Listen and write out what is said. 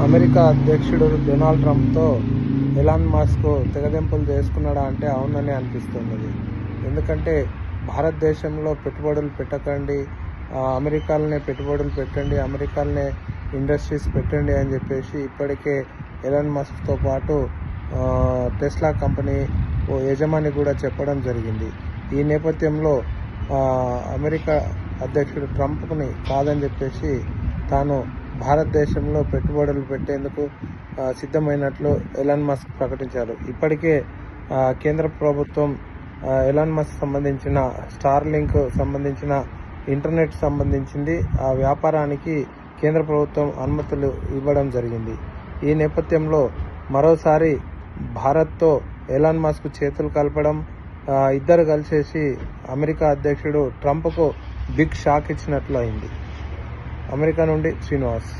America అధ్యక్షుడు Donald ట్రంప్తో Elon Musk తెగదెంపులు చేసుకున్నాడా అంటే అవునని అనిపిస్తున్నది. ఎందుకంటే భారతదేశంలో పెట్టుబడులు పెట్టకండి, అమెరికాలోనే పెట్టుబడులు పెట్టండి, అమెరికాలోనే ఇండస్ట్రీస్ పెట్టండి అని చెప్పేసి ఇప్పటికే ఎలాన్ మస్క్తో పాటు టెస్లా కంపెనీ యజమాని కూడా చెప్పడం జరిగింది. ఈ నేపథ్యంలో అమెరికా అధ్యక్షుడు ట్రంప్ని కాదని చెప్పేసి తాను భారతదేశంలో పెట్టుబడులు పెట్టేందుకు సిద్ధమైనట్లు ఎలాన్ మస్క్ ప్రకటించారు. ఇప్పటికే కేంద్ర ప్రభుత్వం ఎలాన్ మస్క్ సంబంధించిన స్టార్లింక్ సంబంధించిన ఇంటర్నెట్ సంబంధించింది ఆ వ్యాపారానికి కేంద్ర ప్రభుత్వం అనుమతులు ఇవ్వడం జరిగింది. ఈ నేపథ్యంలో మరోసారి భారత్తో ఎలాన్ మస్క్ చేతులు కలపడం, ఇద్దరు కలిసేసి అమెరికా అధ్యక్షుడు ట్రంప్కు బిగ్ షాక్ ఇచ్చినట్లు అయింది. అమెరికా నుండి శ్రీనివాస్.